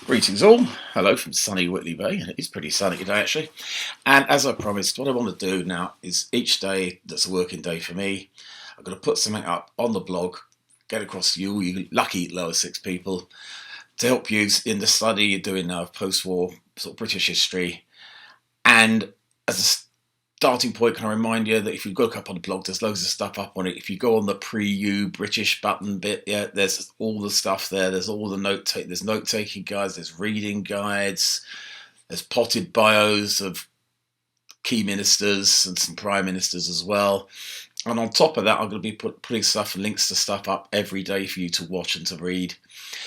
Greetings all. Hello from sunny Whitley Bay. It is pretty sunny today actually. And as I promised, what I want to do now is each day that's a working day for me, I'm going to put something up on the blog, get across to you lucky lower six people, to help you in the study you're doing now of post-war sort of British history. And as a starting point, can I remind you that if you look up on the blog, there's loads of stuff up on it. If you go on the pre-U British button bit, yeah, there's all the stuff there. There's all the there's note-taking guides, there's reading guides, there's potted bios of key ministers and some prime ministers as well. And on top of that, I'm going to be putting stuff and links to stuff up every day for you to watch and to read.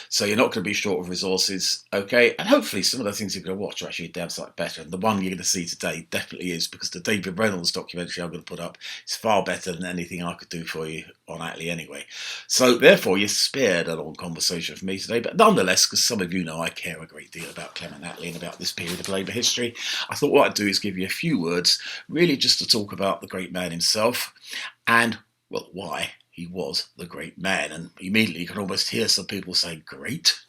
So you're not going to be short of resources, okay? And hopefully some of the things you're going to watch are actually a damn sight better. And the one you're going to see today definitely is, because the David Reynolds documentary I'm going to put up is far better than anything I could do for you on Attlee anyway. So therefore, you're spared a long conversation with me today. But nonetheless, because some of you know I care a great deal about Clement Attlee and about this period of Labour history, I thought what I'd do is give you a few words, really just to talk about the great man himself and, well, why he was the great man. And immediately you can almost hear some people say, great?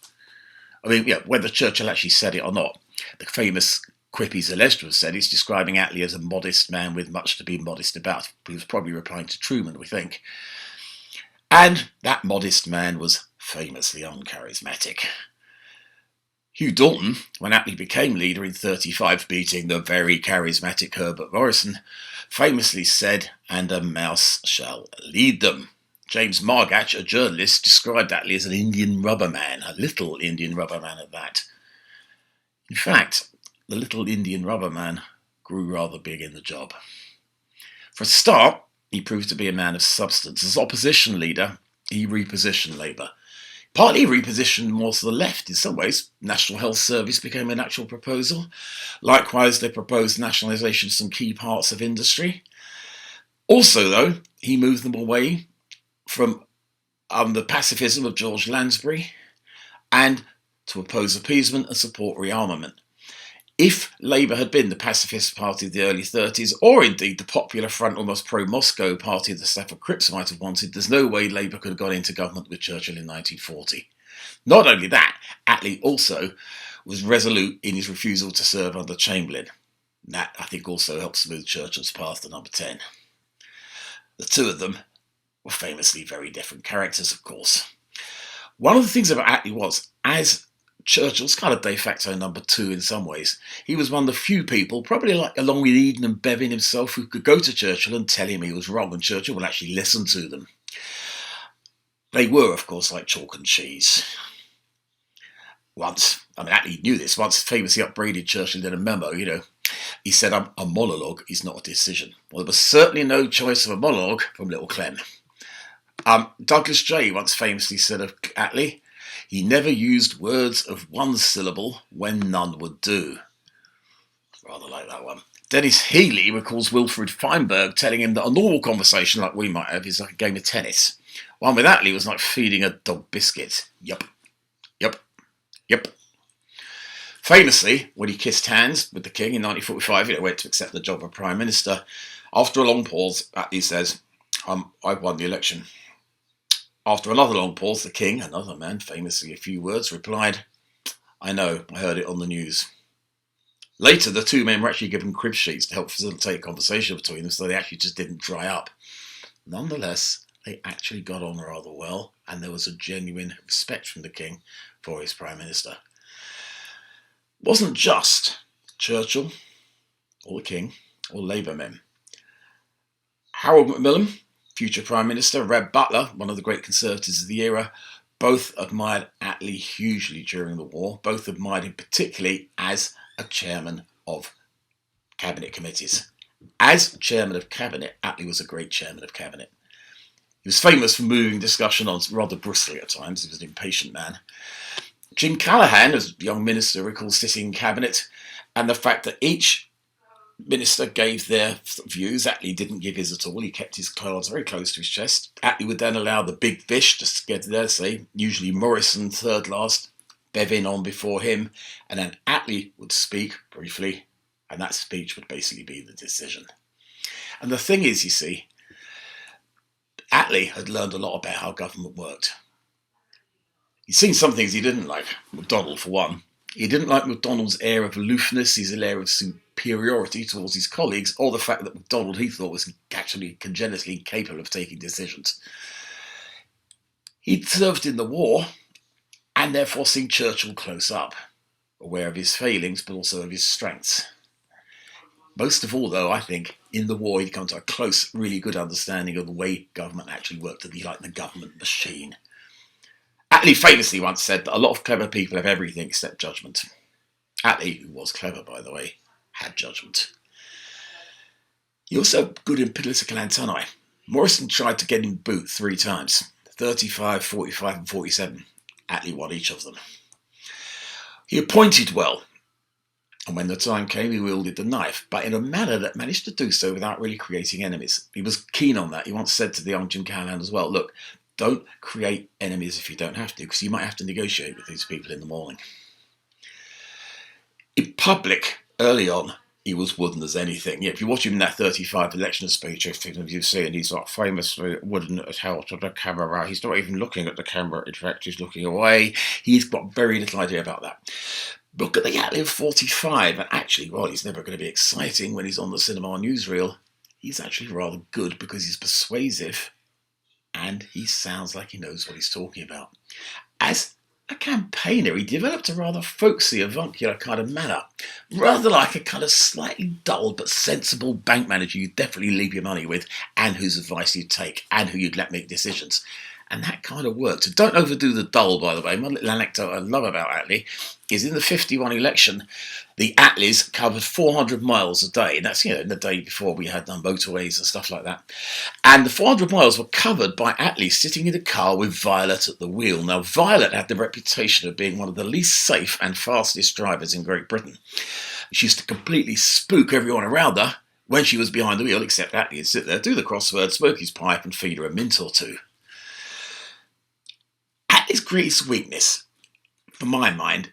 I mean, yeah, whether Churchill actually said it or not, the famous quip he's alleged to have said is describing Attlee as a modest man with much to be modest about. He was probably replying to Truman, we think. And that modest man was famously uncharismatic. Hugh Dalton, when Attlee became leader in 1935, beating the very charismatic Herbert Morrison, famously said, "And a mouse shall lead them." James Margach, a journalist, described Attlee as an Indian rubber man, a little Indian rubber man at that. In fact, the little Indian rubber man grew rather big in the job. For a start, he proved to be a man of substance. As opposition leader, he repositioned Labour. Partly repositioned more to the left in some ways. National Health Service became an actual proposal. Likewise, they proposed nationalisation of some key parts of industry. Also, though, he moved them away from the pacifism of George Lansbury and to oppose appeasement and support rearmament. If Labour had been the pacifist party of the early 1930s, or indeed the Popular Front, almost pro-Moscow party that Stafford Cripps might have wanted, there's no way Labour could have gone into government with Churchill in 1940. Not only that, Attlee also was resolute in his refusal to serve under Chamberlain. That, I think, also helped smooth Churchill's path to number 10. The two of them were famously very different characters, of course. One of the things about Attlee was, as Churchill's kind of de facto number 2 in some ways, he was one of the few people, probably like along with Eden and Bevin himself, who could go to Churchill and tell him he was wrong, and Churchill would actually listen to them. They were, of course, like chalk and cheese. Attlee knew this, once famously upbraided Churchill in a memo, he said, a monologue is not a decision. Well, there was certainly no choice of a monologue from Little Clem. Douglas J once famously said of Attlee, he never used words of one syllable when none would do. Rather like that one. Dennis Healey recalls Wilfred Feinberg telling him that a normal conversation like we might have is like a game of tennis. One with Attlee was like feeding a dog biscuits. Yup. Famously, when he kissed hands with the king in 1945, went to accept the job of Prime Minister, after a long pause, Attlee says, I've won the election. After another long pause, the king, another man, famously a few words, replied, I know, I heard it on the news. Later, the two men were actually given crib sheets to help facilitate a conversation between them, so they actually just didn't dry up. Nonetheless, they actually got on rather well, and there was a genuine respect from the king for his Prime Minister. It wasn't just Churchill, or the king, or Labour men. Harold Macmillan, future Prime Minister, Reb Butler, one of the great Conservatives of the era, both admired Attlee hugely during the war. Both admired him particularly as a chairman of cabinet committees. As chairman of cabinet, Attlee was a great chairman of cabinet. He was famous for moving discussion on rather brusquely at times. He was an impatient man. Jim Callaghan, as a young minister, recalls sitting in cabinet and the fact that each minister gave their views. Attlee didn't give his at all. He kept his cards very close to his chest. Attlee would then allow the big fish just to get there, say, usually Morrison third last, Bevin on before him, and then Attlee would speak briefly, and that speech would basically be the decision. And the thing is, you see, Attlee had learned a lot about how government worked. He'd seen some things he didn't like. MacDonald, for one. He didn't like MacDonald's air of aloofness, his air of superiority towards his colleagues, or the fact that MacDonald, he thought, was actually congenitally incapable of taking decisions. He'd served in the war, and therefore seen Churchill close up, aware of his failings, but also of his strengths. Most of all, though, I think, in the war, he'd come to a close, really good understanding of the way government actually worked, to be like the government machine. Attlee famously once said that a lot of clever people have everything except judgment. Attlee, who was clever, by the way, had judgment. He also good in political antennae. Morrison tried to get him boot 3 times, 35, 45 and 47. Attlee won each of them. He appointed well, and when the time came, he wielded the knife, but in a manner that managed to do so without really creating enemies. He was keen on that. He once said to the young Jim Callahan as well, look, don't create enemies if you don't have to, because you might have to negotiate with these people in the morning. In public, early on, he was wooden as anything. Yeah, if you watch him in that 35 election speech, if you've seen, he's like famously wooden as hell to the camera. He's not even looking at the camera. In fact, he's looking away. He's got very little idea about that. Look at the Attlee of 45, and actually, while he's never going to be exciting when he's on the cinema newsreel, he's actually rather good because he's persuasive and he sounds like he knows what he's talking about. As a campaigner, he developed a rather folksy, avuncular kind of manner, rather like a kind of slightly dull but sensible bank manager you'd definitely leave your money with, and whose advice you'd take, and who you'd let make decisions. And that kind of worked. Don't overdo the dull, by the way. One little anecdote I love about Attlee is in the 51 election, the Attlees covered 400 miles a day. And that's, in the day before we had motorways and stuff like that. And the 400 miles were covered by Attlee sitting in a car with Violet at the wheel. Now, Violet had the reputation of being one of the least safe and fastest drivers in Great Britain. She used to completely spook everyone around her when she was behind the wheel, except Attlee would sit there, do the crossword, smoke his pipe and feed her a mint or two. Attlee's greatest weakness, for my mind,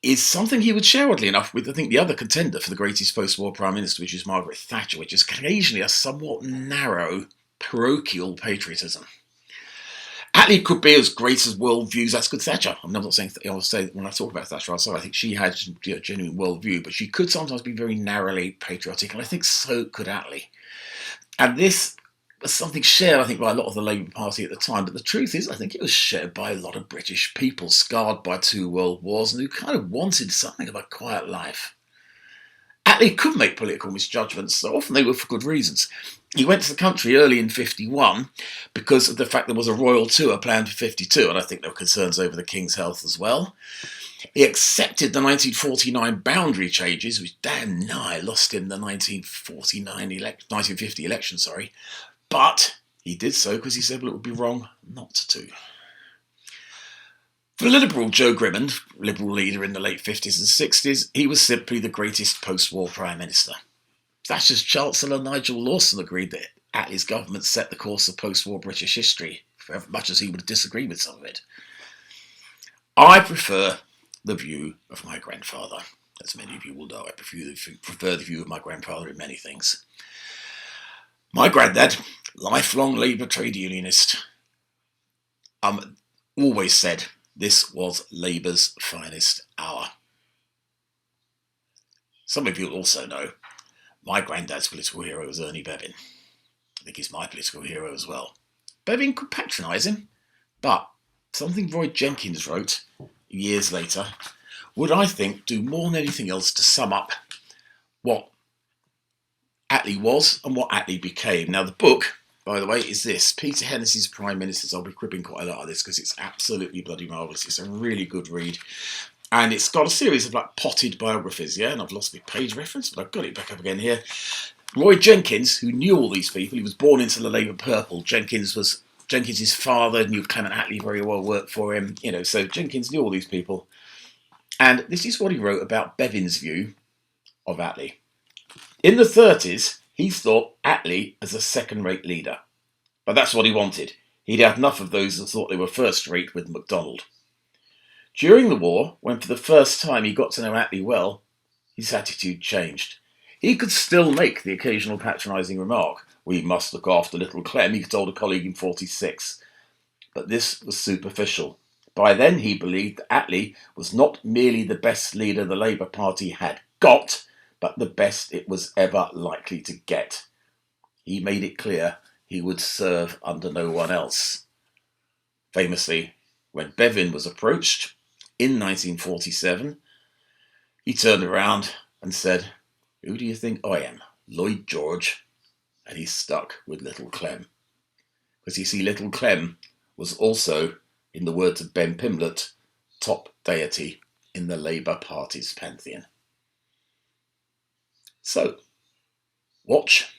is something he would share, oddly enough, with, I think, the other contender for the greatest post-war Prime Minister, which is Margaret Thatcher, which is occasionally a somewhat narrow, parochial patriotism. Attlee could be as great as worldviews as could Thatcher. I'm not saying, I'll say when I talk about Thatcher, I'll say I think she had a genuine worldview, but she could sometimes be very narrowly patriotic, and I think so could Attlee. And this was something shared, I think, by a lot of the Labour Party at the time, but the truth is, I think it was shared by a lot of British people scarred by 2 world wars and who kind of wanted something of a quiet life. Attlee could make political misjudgments, so often they were for good reasons. He went to the country early in 51 because of the fact there was a royal tour planned for 52, and I think there were concerns over the King's health as well. He accepted the 1949 boundary changes, which damn nigh lost him the 1950 election, but he did so because he said, well, it would be wrong not to. For Liberal Joe Grimond, Liberal leader in the late 50s and 60s, he was simply the greatest post-war Prime Minister. Thatcher's Chancellor Nigel Lawson agreed that Attlee's government set the course of post-war British history, for as much as he would disagree with some of it. I prefer the view of my grandfather. As many of you will know, I prefer the view of my grandfather in many things. My granddad, lifelong Labour trade unionist, always said this was Labour's finest hour. Some of you will also know my granddad's political hero was Ernie Bevin. I think he's my political hero as well. Bevin could patronise him, but something Roy Jenkins wrote years later would, I think, do more than anything else to sum up what Attlee was and what Attlee became. Now, the book, by the way, is this. Peter Hennessy's Prime Ministers. I'll be cribbing quite a lot of this because it's absolutely bloody marvellous. It's a really good read. And it's got a series of potted biographies, and I've lost my page reference, but I've got it back up again here. Roy Jenkins, who knew all these people, he was born into the Labour purple. Jenkins's father knew Clement Attlee very well, worked for him, so Jenkins knew all these people. And this is what he wrote about Bevin's view of Attlee. In the 30s, he thought Attlee as a second-rate leader. But that's what he wanted. He'd had enough of those who thought they were first-rate with MacDonald. During the war, when for the first time he got to know Attlee well, his attitude changed. He could still make the occasional patronising remark, "We must look after little Clem," he told a colleague in 46. But this was superficial. By then he believed that Attlee was not merely the best leader the Labour Party had got, but the best it was ever likely to get. He made it clear he would serve under no one else. Famously, when Bevin was approached in 1947, he turned around and said, "Who do you think I am? Lloyd George?" And he stuck with Little Clem. Because you see, Little Clem was also, in the words of Ben Pimblett, top deity in the Labour Party's pantheon. So, watch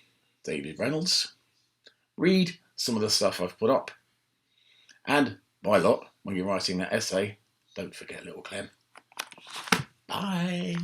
David Reynolds, read some of the stuff I've put up, and by lot, when you're writing that essay, don't forget Little Clem. Bye.